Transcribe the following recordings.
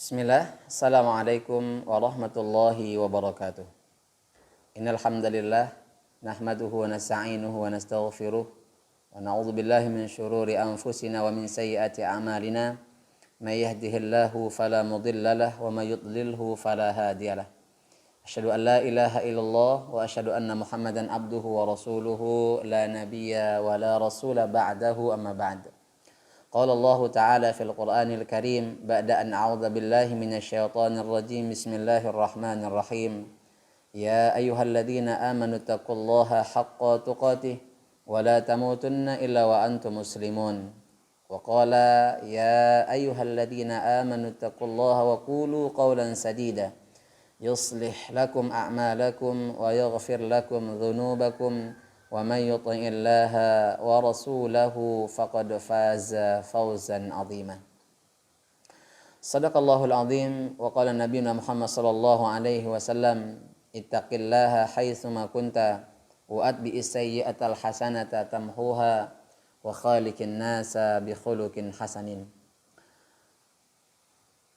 Bismillah, Assalamualaikum warahmatullahi wabarakatuh. Innal hamdalillah nahmaduhu wa nasta'inuhu wa nastaghfiruh wa na'udzu billahi min syururi anfusina wa min sayyiati a'malina. May yahdihillahu fala mudilla lahu wa may yudlilhu fala hadiyalah. Asyhadu an la ilaha illallah wa asyhadu anna Muhammadan abduhu wa rasuluhu la nabiyya wa la rasula ba'dahu amma ba'd. قال الله تعالى في القرآن الكريم بعد أن أعوذ بالله من الشيطان الرجيم بسم الله الرحمن الرحيم يا أيها الذين آمنوا اتقوا الله حق تقاته ولا تموتن إلا وأنتم مسلمون وقال يا أيها الذين آمنوا اتقوا الله وقولوا قولا سديدا يصلح لكم أعمالكم ويغفر لكم ذنوبكم ومن يطع الله ورسوله فقد فاز فوزا عظيما. صدق الله العظيم وقال نبينا محمد صلى الله عليه وسلم اتق الله حيثما كنت وأتبع السيئة الحسنة تمحوها وخالق الناس بخلق حسن.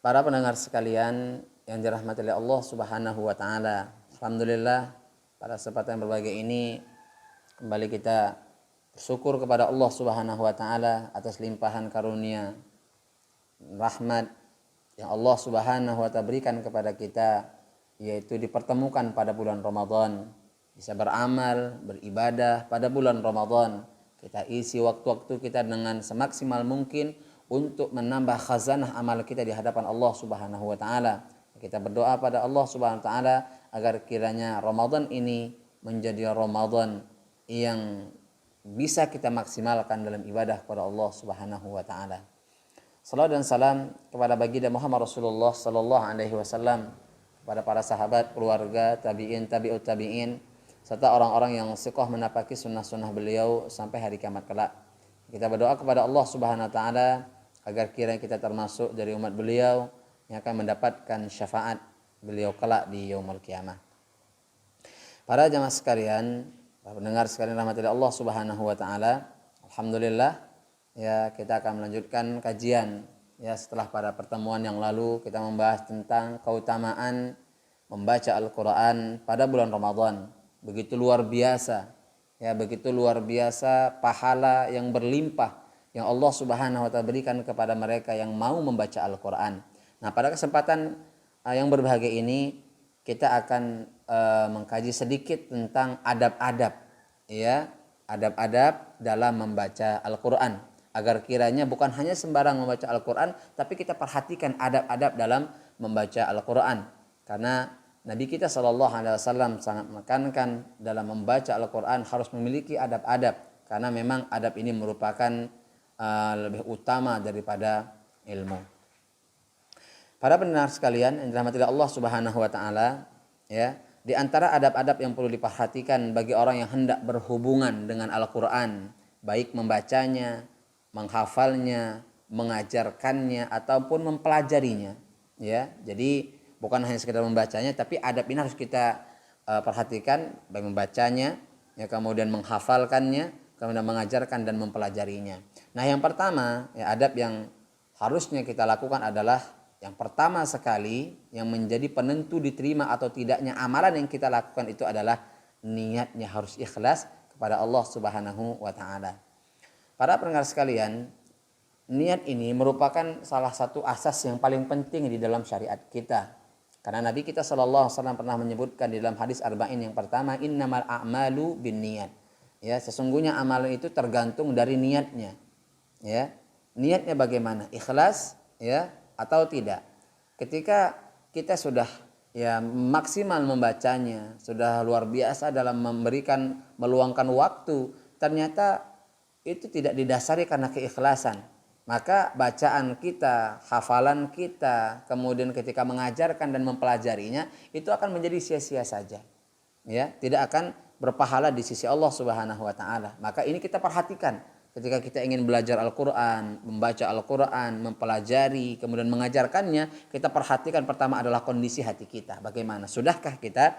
Para pendengar sekalian yang dirahmati oleh Allah Subhanahu wa taala, alhamdulillah pada kesempatan berbahagia ini kembali kita bersyukur kepada Allah Subhanahu wa taala atas limpahan karunia rahmat yang Allah Subhanahu wa taala berikan kepada kita, yaitu dipertemukan pada bulan Ramadan, bisa beramal, beribadah pada bulan Ramadan. Kita isi waktu-waktu kita dengan semaksimal mungkin untuk menambah khazanah amal kita di hadapan Allah Subhanahu wa taala. Kita berdoa pada Allah Subhanahu wa taala agar kiranya Ramadan ini menjadi Ramadan yang bisa kita maksimalkan dalam ibadah kepada Allah Subhanahu wa taala. Salawat dan salam kepada baginda Muhammad Rasulullah sallallahu alaihi wasallam, kepada para sahabat, keluarga, tabi'in, tabi'ut tabi'in, serta orang-orang yang siqah menapaki sunnah-sunnah beliau sampai hari kiamat kelak. Kita berdoa kepada Allah Subhanahu wa taala agar kiranya kita termasuk dari umat beliau yang akan mendapatkan syafaat beliau kelak di yaumul qiyamah. Para jamaah sekalian, pendengar sekalian rahmatillah Allah Subhanahu wa taala, alhamdulillah ya kita akan melanjutkan kajian ya setelah pada pertemuan yang lalu kita membahas tentang keutamaan membaca Al-Qur'an pada bulan Ramadan. Begitu luar biasa ya, begitu luar biasa pahala yang berlimpah yang Allah Subhanahu wa taala berikan kepada mereka yang mau membaca Al-Qur'an. Nah, pada kesempatan yang berbahagia ini kita akan mengkaji sedikit tentang adab-adab ya, adab-adab dalam membaca Al-Qur'an, agar kiranya bukan hanya sembarang membaca Al-Qur'an, tapi kita perhatikan adab-adab dalam membaca Al-Qur'an. Karena Nabi kita sallallahu alaihi wasallam sangat menekankan dalam membaca Al-Qur'an harus memiliki adab-adab, karena memang adab ini merupakan lebih utama daripada ilmu. Para pendengar sekalian yang dirahmati Allah Subhanahu wa taala, ya, di antara adab-adab yang perlu diperhatikan bagi orang yang hendak berhubungan dengan Al-Qur'an, baik membacanya, menghafalnya, mengajarkannya ataupun mempelajarinya, ya. Jadi bukan hanya sekedar membacanya, tapi adab ini harus kita perhatikan, baik membacanya, ya, kemudian menghafalkannya, kemudian mengajarkan dan mempelajarinya. Nah, yang pertama, ya, adab yang harusnya kita lakukan adalah yang pertama sekali yang menjadi penentu diterima atau tidaknya amalan yang kita lakukan itu adalah niatnya harus ikhlas kepada Allah Subhanahu wa taala. Para pendengar sekalian, niat ini merupakan salah satu asas yang paling penting di dalam syariat kita. Karena Nabi kita sallallahu alaihi wasallam pernah menyebutkan di dalam hadis arba'in yang pertama, innamal a'malu binniyat. Ya, sesungguhnya amalan itu tergantung dari niatnya. Ya. Niatnya bagaimana? Ikhlas ya atau tidak. Ketika kita sudah ya maksimal membacanya, sudah luar biasa dalam meluangkan waktu, ternyata itu tidak didasari karena keikhlasan, maka bacaan kita, hafalan kita, kemudian ketika mengajarkan dan mempelajarinya itu akan menjadi sia-sia saja. Ya, tidak akan berpahala di sisi Allah Subhanahu wa taala. Maka ini kita perhatikan. Ketika kita ingin belajar Al-Qur'an, membaca Al-Qur'an, mempelajari, kemudian mengajarkannya, kita perhatikan pertama adalah kondisi hati kita. Bagaimana? Sudahkah kita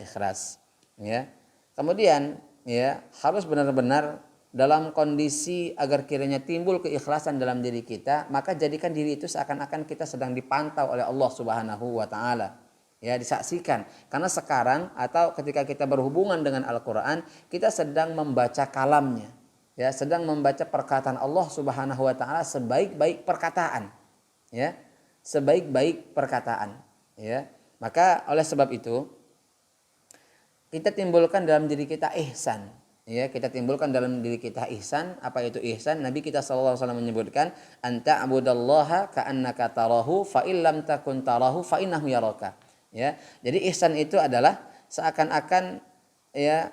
ikhlas? Ya. Kemudian ya harus benar-benar dalam kondisi agar kiranya timbul keikhlasan dalam diri kita, maka jadikan diri itu seakan-akan kita sedang dipantau oleh Allah Subhanahu wa taala. Ya, disaksikan. Karena sekarang atau ketika kita berhubungan dengan Al-Qur'an, kita sedang membaca kalamnya. Ya, sedang membaca perkataan Allah Subhanahu wa taala sebaik-baik perkataan. Ya, sebaik-baik perkataan. Ya. Maka oleh sebab itu kita timbulkan dalam diri kita ihsan. Ya, kita timbulkan dalam diri kita ihsan. Apa itu ihsan? Nabi kita sallallahu alaihi wasallam menyebutkan, anta abudallaha ka'annaka tarahu fa illam takun tarahu fa innahu yaraka. Ya. Jadi ihsan itu adalah seakan-akan ya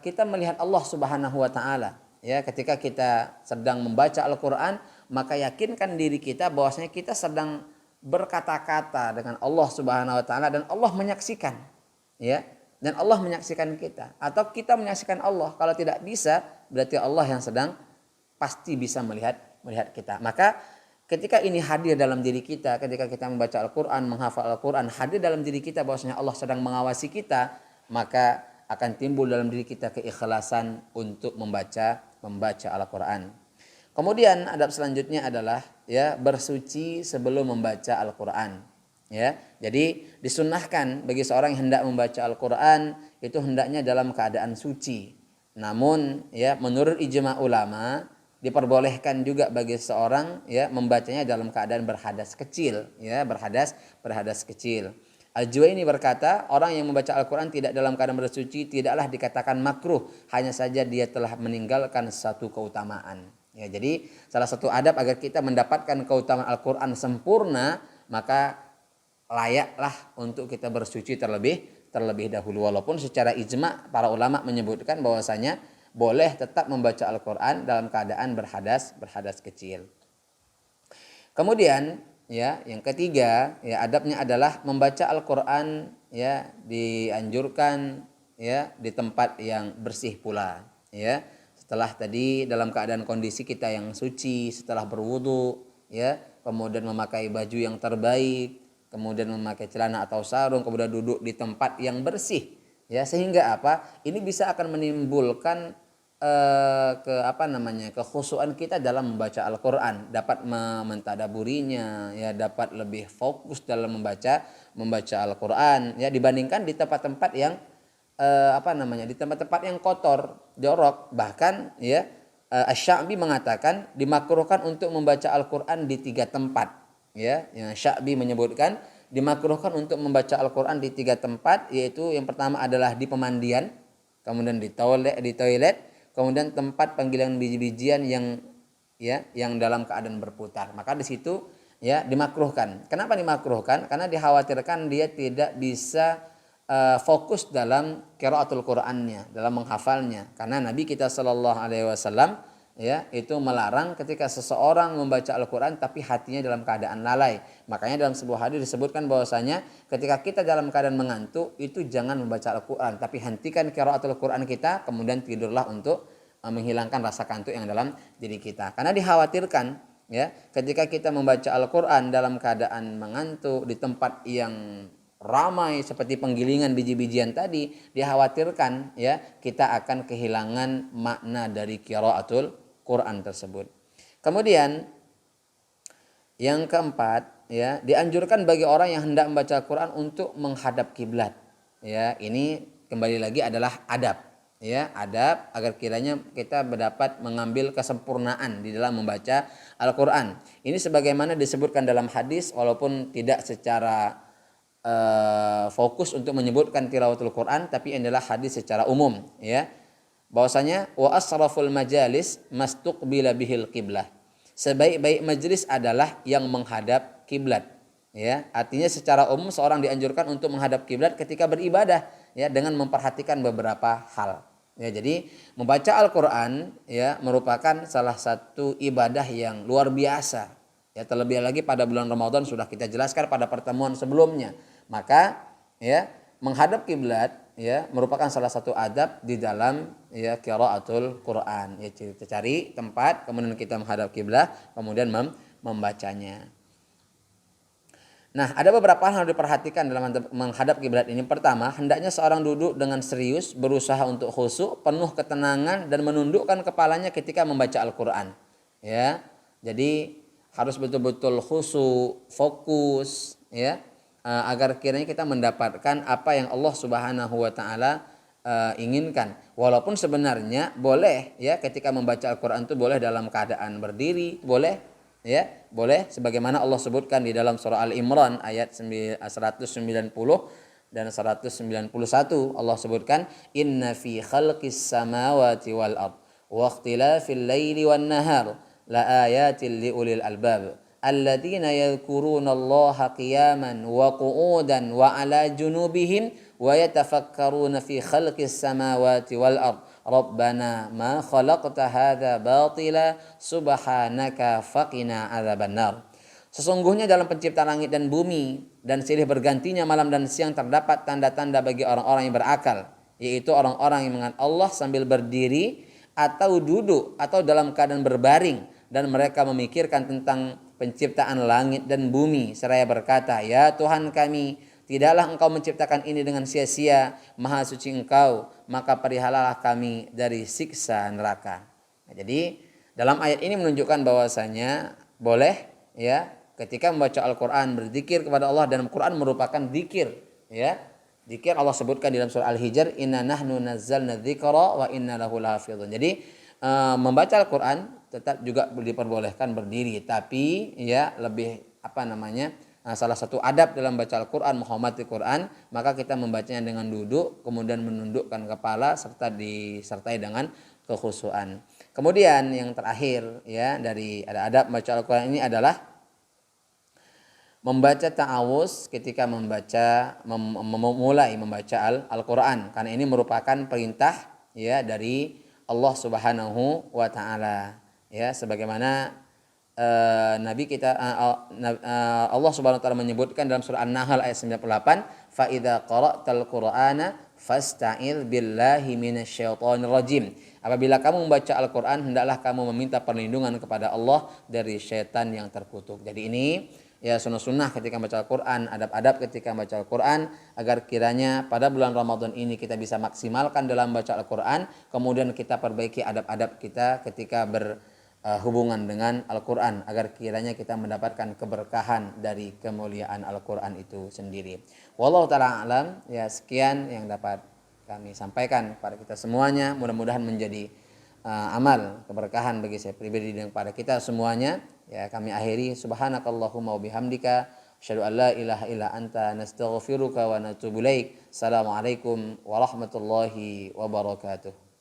kita melihat Allah Subhanahu wa taala. Ya, ketika kita sedang membaca Al-Qur'an, maka yakinkan diri kita bahwasanya kita sedang berkata-kata dengan Allah Subhanahu wa taala dan Allah menyaksikan. Ya. Dan Allah menyaksikan kita atau kita menyaksikan Allah. Kalau tidak bisa, berarti Allah yang sedang pasti bisa melihat kita. Maka ketika ini hadir dalam diri kita, ketika kita membaca Al-Qur'an, menghafal Al-Qur'an, hadir dalam diri kita bahwasanya Allah sedang mengawasi kita, maka akan timbul dalam diri kita keikhlasan untuk membaca Al-Qur'an. Kemudian adab selanjutnya adalah ya bersuci sebelum membaca Al-Qur'an. Ya, jadi disunnahkan bagi seorang yang hendak membaca Al-Qur'an itu hendaknya dalam keadaan suci. Namun ya menurut ijma ulama diperbolehkan juga bagi seorang ya membacanya dalam keadaan berhadas kecil, ya, berhadas kecil. Al-Juwaini berkata, orang yang membaca Al-Qur'an tidak dalam keadaan bersuci tidaklah dikatakan makruh, hanya saja dia telah meninggalkan satu keutamaan. Ya, jadi salah satu adab agar kita mendapatkan keutamaan Al-Qur'an sempurna, maka layaklah untuk kita bersuci terlebih dahulu. Walaupun secara ijma para ulama menyebutkan bahwasanya boleh tetap membaca Al-Qur'an dalam keadaan berhadas kecil. Kemudian ya yang ketiga ya adabnya adalah membaca Al-Qur'an ya dianjurkan ya di tempat yang bersih pula ya. Setelah tadi dalam keadaan kondisi kita yang suci, setelah berwudu ya, kemudian memakai baju yang terbaik, kemudian memakai celana atau sarung, kemudian duduk di tempat yang bersih, ya sehingga apa? Ini bisa akan menimbulkan kekhusyuan kita dalam membaca Al-Qur'an, dapat mentadaburinya, ya dapat lebih fokus dalam membaca Al-Qur'an, ya dibandingkan di tempat-tempat yang di tempat-tempat yang kotor, jorok, bahkan ya Asy-Sya'bi mengatakan dimakruhkan untuk membaca Al-Qur'an di 3 tempat. Ya, yang Sya'bi menyebutkan dimakruhkan untuk membaca Al-Qur'an di 3 tempat, yaitu yang pertama adalah di pemandian, kemudian di toilet, kemudian tempat penggilingan biji-bijian yang dalam keadaan berputar. Maka di situ ya dimakruhkan. Kenapa dimakruhkan? Karena dikhawatirkan dia tidak bisa fokus dalam qiraatul Qur'annya, dalam menghafalnya. Karena Nabi kita sallallahu alaihi wasallam ya itu melarang ketika seseorang membaca Al-Qur'an tapi hatinya dalam keadaan lalai. Makanya dalam sebuah hadis disebutkan bahwasanya ketika kita dalam keadaan mengantuk itu jangan membaca Al-Qur'an, tapi hentikan qiraatul Qur'an kita, kemudian tidurlah untuk menghilangkan rasa kantuk yang dalam diri kita. Karena dikhawatirkan ya ketika kita membaca Al-Qur'an dalam keadaan mengantuk di tempat yang ramai seperti penggilingan biji-bijian tadi, dikhawatirkan ya kita akan kehilangan makna dari qiraatul Quran tersebut. Kemudian yang keempat ya dianjurkan bagi orang yang hendak membaca Quran untuk menghadap kiblat. Ya, ini kembali lagi adalah adab. Ya, adab agar kiranya kita mendapat mengambil kesempurnaan di dalam membaca Al-Qur'an. Ini sebagaimana disebutkan dalam hadis walaupun tidak secara fokus untuk menyebutkan tilawatul Quran, tapi adalah hadis secara umum ya. Bahwasanya wa asraful majalis mastuqbila bihil qiblah. Sebaik-baik majelis adalah yang menghadap kiblat. Ya, artinya secara umum seorang dianjurkan untuk menghadap kiblat ketika beribadah ya dengan memperhatikan beberapa hal. Ya, jadi membaca Al-Qur'an ya merupakan salah satu ibadah yang luar biasa. Ya, terlebih lagi pada bulan Ramadan sudah kita jelaskan pada pertemuan sebelumnya. Maka ya menghadap kiblat ya merupakan salah satu adab di dalam ya qiraatul Quran. Ya, kita cari tempat kemudian kita menghadap kiblat kemudian membacanya. Nah, ada beberapa hal yang harus diperhatikan dalam menghadap kiblat ini. Pertama, hendaknya seorang duduk dengan serius, berusaha untuk khusyuk, penuh ketenangan dan menundukkan kepalanya ketika membaca Al-Qur'an. Ya. Jadi harus betul-betul khusyuk, fokus, ya, agar kiranya kita mendapatkan apa yang Allah Subhanahu wa taala inginkan. Walaupun sebenarnya boleh, ya, ketika membaca Al-Qur'an itu boleh dalam keadaan berdiri, boleh, ya, boleh sebagaimana Allah sebutkan di dalam surah Al-Imran ayat 190 dan 191. Allah sebutkan inna fi khalqis samawati wal ard wa ikhtilafil laili wan nahar la ayatin liulil albab alladzina yadhkurunallaha qiyaman wa qu'udan wa ala junubihim wa yatafakkaruna fi khalqis samawati wal ard Rabbana ma khalaqta hadza batila subhanaka faqina adzabannar. Sesungguhnya dalam penciptaan langit dan bumi dan silih bergantinya malam dan siang terdapat tanda-tanda bagi orang-orang yang berakal, yaitu orang-orang yang mengingat Allah sambil berdiri atau duduk atau dalam keadaan berbaring, dan mereka memikirkan tentang penciptaan langit dan bumi seraya berkata, ya Tuhan kami, tidaklah engkau menciptakan ini dengan sia-sia, maha suci engkau, maka perihalalah kami dari siksa neraka. Nah, jadi dalam ayat ini menunjukkan bahwasanya boleh, ya, ketika membaca Al-Quran berzikir kepada Allah, dan Al-Quran merupakan zikir, ya. Zikir Allah sebutkan di dalam surah Al-Hijr, inna nahnu nazzalna dzikra wa inna lahu lahafizun. Jadi membaca Al-Quran tetap juga diperbolehkan berdiri, tapi ya lebih salah satu adab dalam baca Al-Quran, menghormati Quran, maka kita membacanya dengan duduk, kemudian menundukkan kepala serta disertai dengan kekhusyuan. Kemudian yang terakhir, ya, dari adab baca Al-Quran ini adalah membaca ta'awuz ketika memulai membaca Al-Quran, karena ini merupakan perintah, ya, dari Allah Subhanahu wa taala, ya, sebagaimana Nabi kita Allah Subhanahu wa taala menyebutkan dalam surah An-Nahl ayat 98, fa idza qara'tal qur'ana fasta'idz billahi minasyaitonir rajim. Apabila kamu membaca Al-Qur'an, hendaklah kamu meminta perlindungan kepada Allah dari syaitan yang terkutuk. Jadi ini, ya, sunnah-sunnah ketika membaca Al-Quran, adab-adab ketika membaca Al-Quran, agar kiranya pada bulan Ramadan ini kita bisa maksimalkan dalam membaca Al-Quran, kemudian kita perbaiki adab-adab kita ketika berhubungan dengan Al-Quran, agar kiranya kita mendapatkan keberkahan dari kemuliaan Al-Quran itu sendiri. Wallahu ta'ala alam, ya, sekian yang dapat kami sampaikan kepada kita semuanya, mudah-mudahan menjadi amal keberkahan bagi saya pribadi dan kepada kita semuanya. Ya, kami akhiri, subhanakallahumma wa bihamdika asyhadu an la ilaha illa anta nastaghfiruka wa natubu ilaik. Assalamualaikum warahmatullahi wabarakatuh.